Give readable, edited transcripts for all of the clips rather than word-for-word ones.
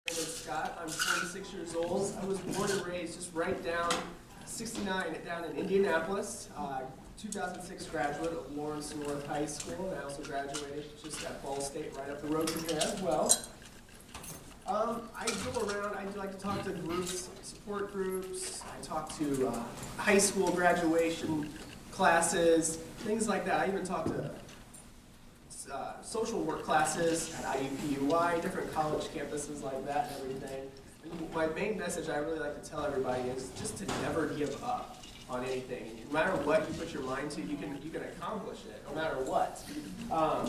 My name is Scott. I'm 26 years old. I was born and raised just right down 69 down in Indianapolis. 2006 graduate of Lawrence North High School, and I also graduated just at Ball State right up the road from here as well. I go around, I like to talk to groups, support groups, I talk to high school graduation classes, things like that. I even talk to social work classes at IUPUI, different college campuses like that and everything. And my main message I really like to tell everybody is just to never give up on anything. No matter what you put your mind to, you can accomplish it, no matter what.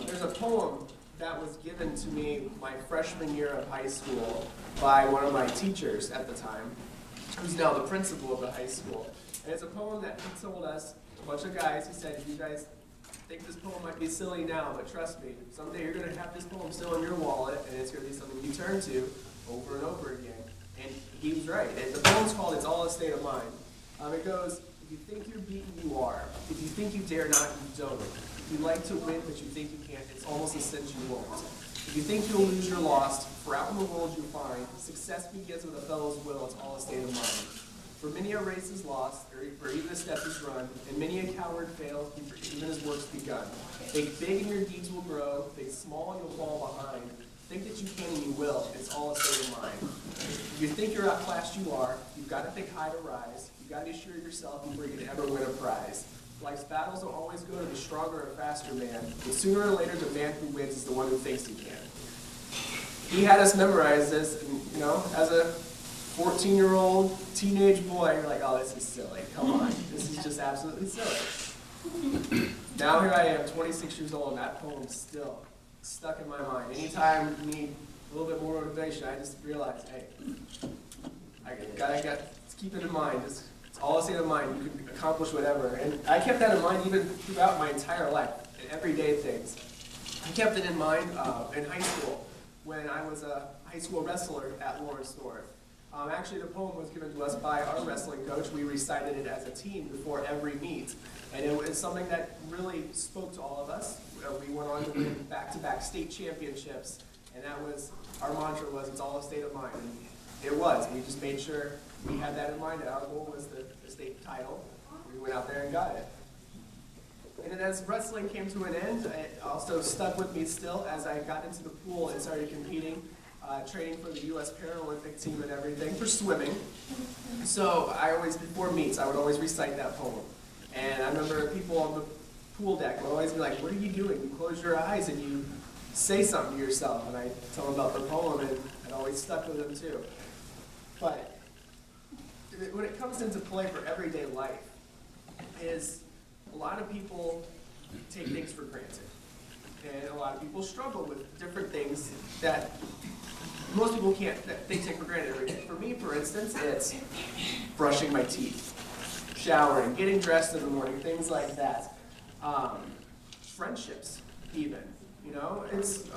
There's a poem that was given to me my freshman year of high school by one of my teachers at the time, who's now the principal of the high school. And it's a poem that he told us, a bunch of guys, he said, you guys think this poem might be silly now, but trust me, someday you're going to have this poem still in your wallet, and it's going to be something you turn to over and over again. And he was right. And the poem's called It's All a State of Mind. It goes, if you think you're beaten, you are. If you think you dare not, you don't. If you like to win, but you think you can't, it's almost a cinch you won't. If you think you'll lose, you're lost. For out in the world you find, success begins with a fellow's will, it's all a state of mind. For many a race is lost, or even a step is run, and many a coward fails, even his work's begun. Think big and your deeds will grow, think small and you'll fall behind. Think that you can and you will, it's all a state of mind. If you think you're outclassed, you are. You've got to think high to rise. You've got to assure yourself before you can ever win a prize. Life's battles don't always go to the stronger or faster man, but sooner or later the man who wins is the one who thinks he can. He had us memorize this, and as a 14-year-old teenage boy, you're like, oh, this is silly. Come on, this is just absolutely silly. Now here I am, 26 years old, and that poem's still stuck in my mind. Anytime you need a little bit more motivation, I just realize, hey, I gotta keep it in mind. It's all a state of mind. You can accomplish whatever. And I kept that in mind even throughout my entire life, in everyday things. I kept it in mind in high school when I was a high school wrestler at Lawrence North. Actually, the poem was given to us by our wrestling coach. We recited it as a team before every meet. And it was something that really spoke to all of us. We went on to win back-to-back state championships. And that was, our mantra was, it's all a state of mind. And it was. We just made sure we had that in mind, that our goal was the state title. We went out there and got it. And then as wrestling came to an end, it also stuck with me still as I got into the pool and started competing. Training for the U.S. Paralympic team and everything, for swimming. So I always, before meets, I would always recite that poem. And I remember people on the pool deck would always be like, what are you doing? You close your eyes and you say something to yourself. And I tell them about the poem, and it always stuck with them too. But when it comes into play for everyday life, is a lot of people take things for granted. And a lot of people struggle with different things that most people can't, that they take for granted every day. For me, for instance, it's brushing my teeth, showering, getting dressed in the morning, things like that. Friendships, even. It's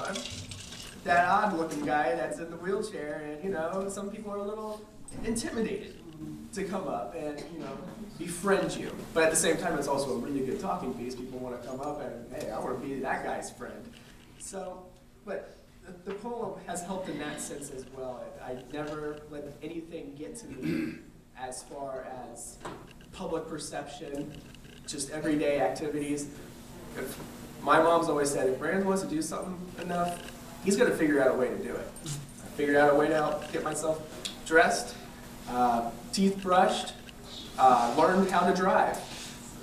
that odd-looking guy that's in the wheelchair, and some people are a little intimidated to come up and befriend you. But at the same time, it's also a really good talking piece. People want to come up and, hey, I want to be that guy's friend. So, but the poem has helped in that sense as well. I never let anything get to me as far as public perception, just everyday activities. My mom's always said, if Brandon wants to do something enough, he's going to figure out a way to do it. I figured out a way to help get myself dressed, teeth brushed, learned how to drive.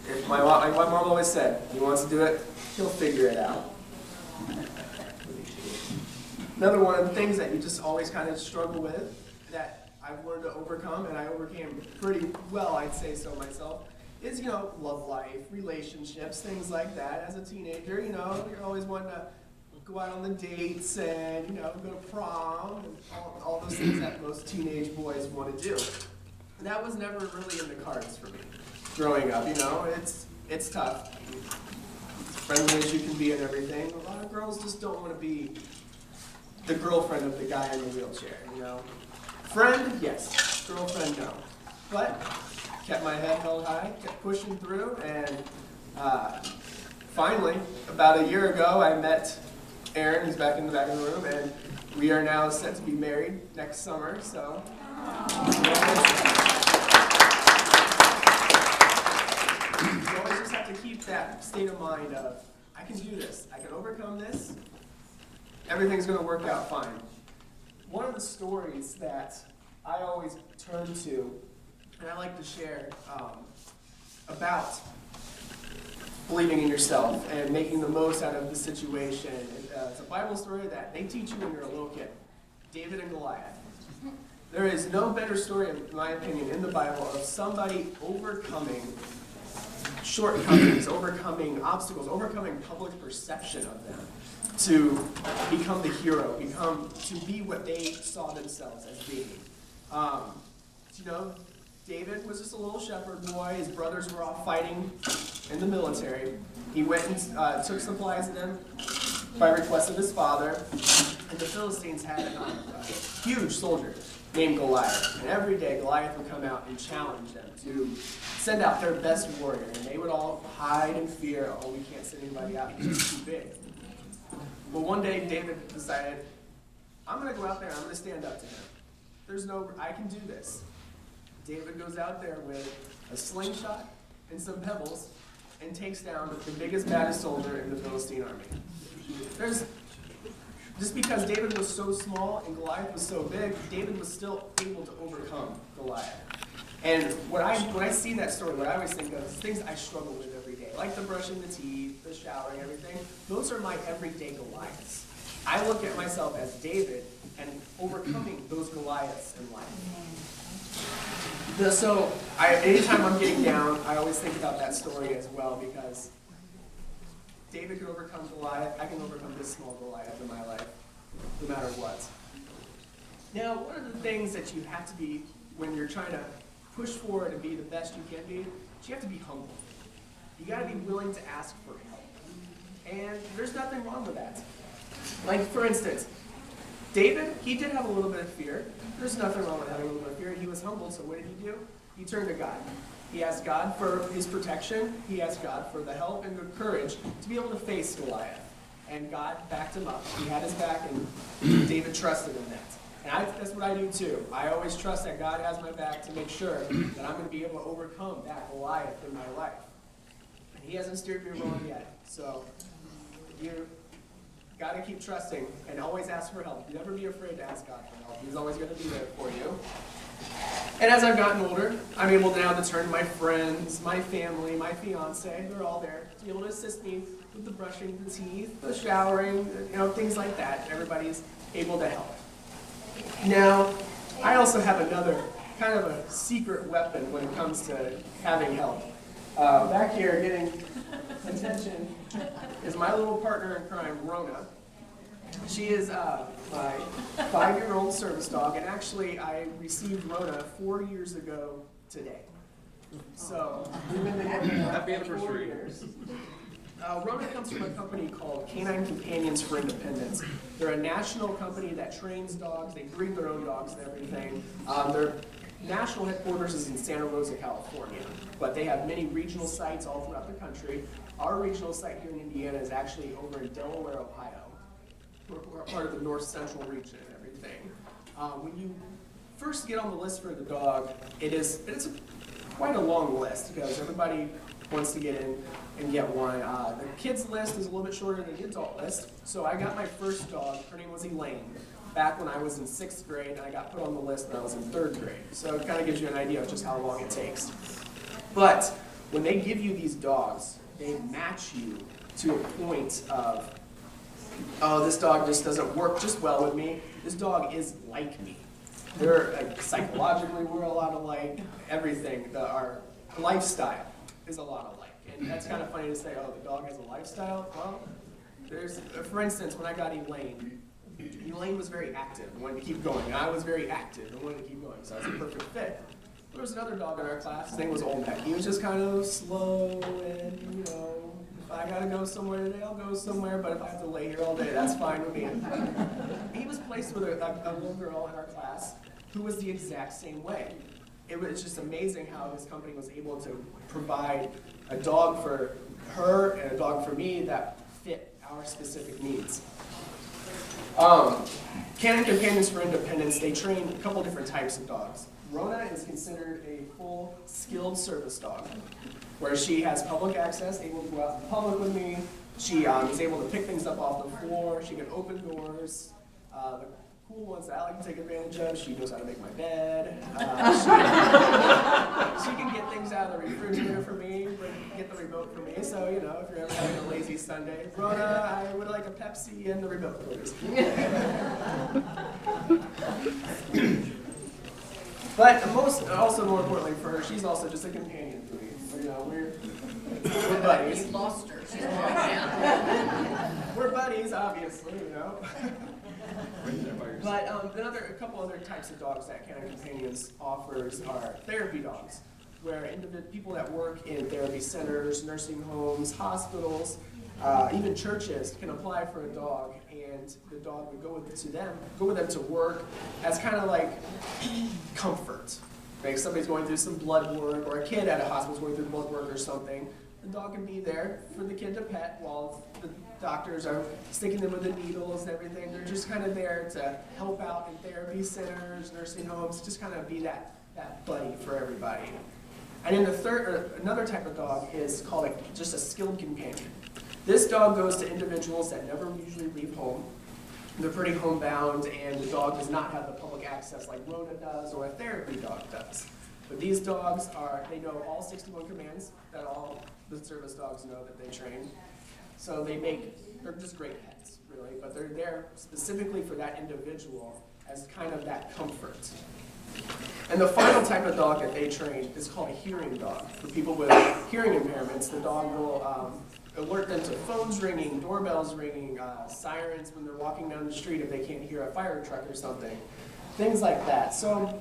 If my mom always said, he wants to do it, he'll figure it out. Another one of the things that you just always kind of struggle with that I've learned to overcome, and I overcame pretty well, I'd say so myself, is, love life, relationships, things like that. As a teenager, you're always wanting to go out on the dates and, go to prom and all those things that most teenage boys want to do. And that was never really in the cards for me growing up. It's tough. As friendly as you can be and everything, a lot of girls just don't want to be the girlfriend of the guy in the wheelchair, Friend, yes. Girlfriend, no. But kept my head held high, kept pushing through, and finally, about a year ago, I met Aaron, he's back in the back of the room, and we are now set to be married next summer, so. You always just have to keep that state of mind of, I can do this, I can overcome this, everything's going to work out fine. One of the stories that I always turn to, and I like to share about believing in yourself and making the most out of the situation. It's a Bible story that they teach you when you're a little kid. David and Goliath. There is no better story, in my opinion, in the Bible of somebody overcoming shortcomings, overcoming obstacles, overcoming public perception of them to become the hero, to be what they saw themselves as being. David was just a little shepherd boy. His brothers were all fighting in the military. He went and took supplies to them by request of his father. And the Philistines had a huge soldier named Goliath. And every day Goliath would come out and challenge them to send out their best warrior. And they would all hide in fear. Oh, we can't send anybody out. He's just too big. Well, one day David decided, I'm going to go out there and I'm going to stand up to him. I can do this. David goes out there with a slingshot and some pebbles and takes down the biggest, baddest soldier in the Philistine army. Just because David was so small and Goliath was so big, David was still able to overcome Goliath. And when I see that story, what I always think of is things I struggle with every day, like the brushing the teeth, the showering, everything. Those are my everyday Goliaths. I look at myself as David and overcoming those Goliaths in life. So anytime I'm getting down, I always think about that story as well, because David could overcome Goliath. I can overcome this small Goliath in my life, no matter what. Now, one of the things that you have to be when you're trying to push forward and be the best you can be, you have to be humble. You got to be willing to ask for help. And there's nothing wrong with that. Like, for instance, David, he did have a little bit of fear. There's nothing wrong with having a little bit of fear. He was humble, so what did he do? He turned to God. He asked God for his protection. He asked God for the help and the courage to be able to face Goliath. And God backed him up. He had his back, and David trusted in that. And that's what I do too. I always trust that God has my back to make sure that I'm going to be able to overcome that Goliath in my life. And he hasn't steered me wrong yet. So you got to keep trusting and always ask for help. Never be afraid to ask God for help. He's always going to be there for you. And as I've gotten older, I'm able now to turn to my friends, my family, my fiance. They're all there to be able to assist me with the brushing the teeth, the showering, things like that. Everybody's able to help. Now, I also have another kind of a secret weapon when it comes to having help. Back here, getting attention, is my little partner in crime, Rona. She is my 5-year-old service dog, and actually I received Rona 4 years ago today. So we've been together for 4 years. Rona comes from a company called Canine Companions for Independence. They're a national company that trains dogs. They breed their own dogs and everything. Their national headquarters is in Santa Rosa, California, but they have many regional sites all throughout the country. Our regional site here in Indiana is actually over in Delaware, Ohio. We're part of the north central region and everything. When you first get on the list for the dog, it's quite a long list because everybody wants to get in and get one. The kids list is a little bit shorter than the adult list. So I got my first dog, her name was Elaine, back when I was in 6th grade, and I got put on the list when I was in 3rd grade. So it kind of gives you an idea of just how long it takes. But when they give you these dogs, they match you to a point of, oh, this dog just doesn't work just well with me. This dog is like me. They're psychologically, we're a lot alike. Everything, our lifestyle is a lot alike. And that's kind of funny to say, oh, the dog has a lifestyle. Well, for instance, when I got Elaine was very active and wanted to keep going. And I was very active and wanted to keep going, so I was a perfect fit. There was another dog in our class, his name was Olmec. He was just kind of slow and, if I gotta go somewhere today, I'll go somewhere, but if I have to lay here all day, that's fine with me. He was placed with a little girl in our class who was the exact same way. It was just amazing how this company was able to provide a dog for her and a dog for me that fit our specific needs. Canine Companions for Independence, they train a couple different types of dogs. Rona is considered a full skilled service dog, where she has public access, able to go out in public with me. She is able to pick things up off the floor. She can open doors. The cool ones that I like to take advantage of, she knows how to make my bed. She can get things out of the refrigerator for me, get the remote for me. So, you know, if you're ever having a lazy Sunday, Rona, I would like a Pepsi and the remote, please. But also more importantly for her, she's also just a companion for me. You know, we're buddies. You lost her. We're buddies, obviously, you know. But a couple other types of dogs that Canine Companions offers are therapy dogs, where people that work in therapy centers, nursing homes, hospitals, even churches can apply for a dog, and the dog would go with them to work as kind of like comfort. Right? If somebody's going through some blood work, or a kid at a hospital is going through blood work or something, the dog can be there for the kid to pet while the doctors are sticking them with the needles and everything. They're just kind of there to help out in therapy centers, nursing homes, just kind of be that buddy for everybody. And then another type of dog is called just a skilled companion. This dog goes to individuals that never usually leave home. They're pretty homebound, and the dog does not have the public access like Rona does or a therapy dog does. But these dogs they know all 61 commands that all the service dogs know that they train. So they're just great pets, really, but they're there specifically for that individual as kind of that comfort. And the final type of dog that they train is called a hearing dog. For people with hearing impairments, the dog will alert them to phones ringing, doorbells ringing, sirens when they're walking down the street if they can't hear a fire truck or something, things like that. So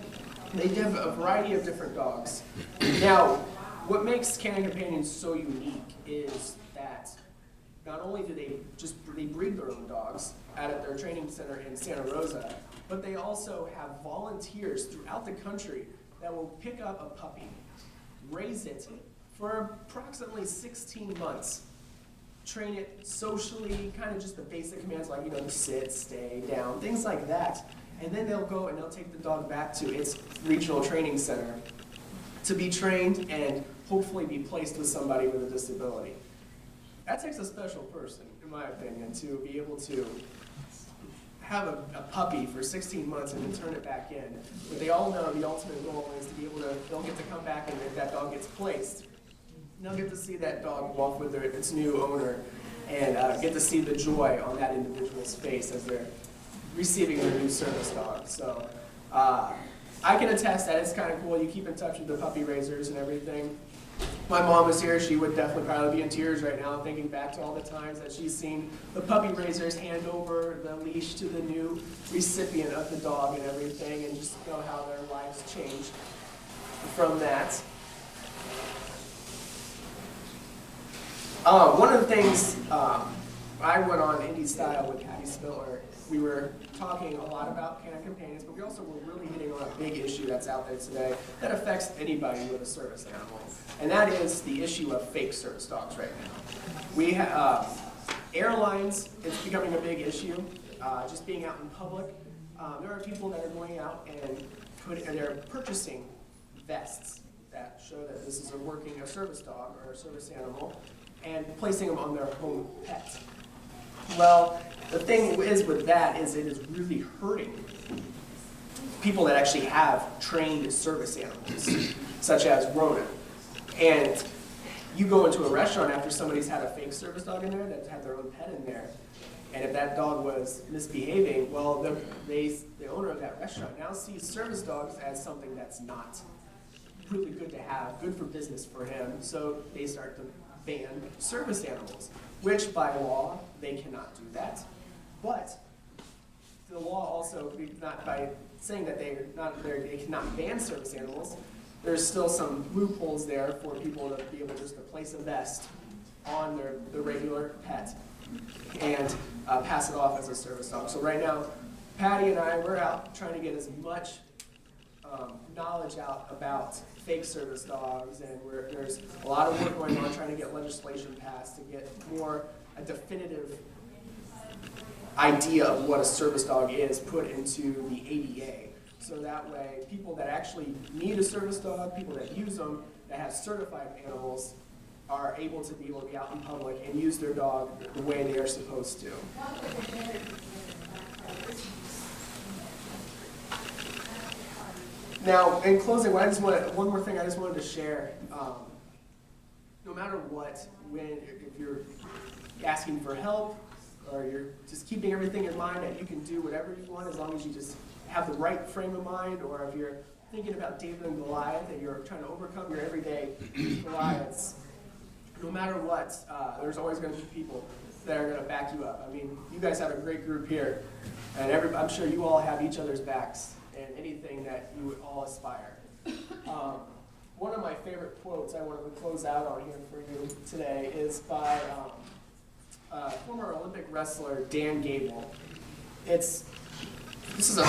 they have a variety of different dogs. Now, what makes Canine Companions so unique is that not only do they breed their own dogs out at their training center in Santa Rosa, but they also have volunteers throughout the country that will pick up a puppy, raise it for approximately 16 months, train it socially, kind of just the basic commands like, you know, sit, stay, down, things like that. And then they'll go and they'll take the dog back to its regional training center to be trained and hopefully be placed with somebody with a disability. That takes a special person, in my opinion, to be able to have a puppy for 16 months and then turn it back in. But they all know the ultimate goal is to be able to, they'll get to come back, and if that dog gets placed, they'll get to see that dog walk with its new owner and get to see the joy on that individual's face as they're receiving their new service dog. So I can attest that it's kind of cool. You keep in touch with the puppy raisers and everything. My mom was here. She would definitely probably be in tears right now thinking back to all the times that she's seen the puppy raisers hand over the leash to the new recipient of the dog and everything, and just know how their lives changed from that. One of the things, I went on Indie Style with Patty Spiller. We were talking a lot about Canine Companions, but we also were really hitting on a big issue that's out there today that affects anybody with a service animal, and that is the issue of fake service dogs right now. We have airlines, it's becoming a big issue, just being out in public. There are people that are going out and they're purchasing vests that show that this is a service dog or a service animal, and placing them on their home pet. Well, the thing is with that is it is really hurting people that actually have trained service animals, such as Rona. And you go into a restaurant after somebody's had a fake service dog in there that had their own pet in there, and if that dog was misbehaving, well, the owner of that restaurant now sees service dogs as something that's not really good to have, good for business for him, so they start to ban service animals, which by law, they cannot do that. But the law also, not by saying that they cannot ban service animals, there's still some loopholes there for people to be able just to place a vest on the regular pet and pass it off as a service dog. So right now, Patty and I, we're out trying to get as much knowledge out about fake service dogs, and there's a lot of work going on trying to get legislation passed to get a definitive idea of what a service dog is put into the ADA. So that way, people that actually need a service dog, people that use them, that have certified animals, are able to be out in public and use their dog the way they are supposed to. Now, in closing, one more thing I just wanted to share. No matter what, if you're asking for help, or you're just keeping everything in mind that you can do whatever you want as long as you just have the right frame of mind, or if you're thinking about David and Goliath and you're trying to overcome your everyday Goliaths, no matter what, there's always going to be people that are going to back you up. I mean, you guys have a great group here, and I'm sure you all have each other's backs in anything that you would all aspire. One of my favorite quotes I wanted to close out on here for you today is by former Olympic wrestler Dan Gable. This is a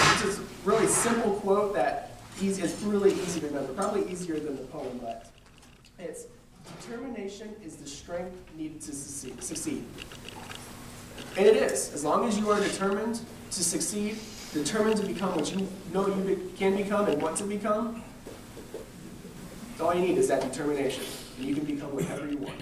really simple quote that is really easy to remember, probably easier than the poem, but it's, determination is the strength needed to succeed. And it is. As long as you are determined to succeed, determined to become what you know you can become and want to become, all you need is that determination, and you can become whatever you want.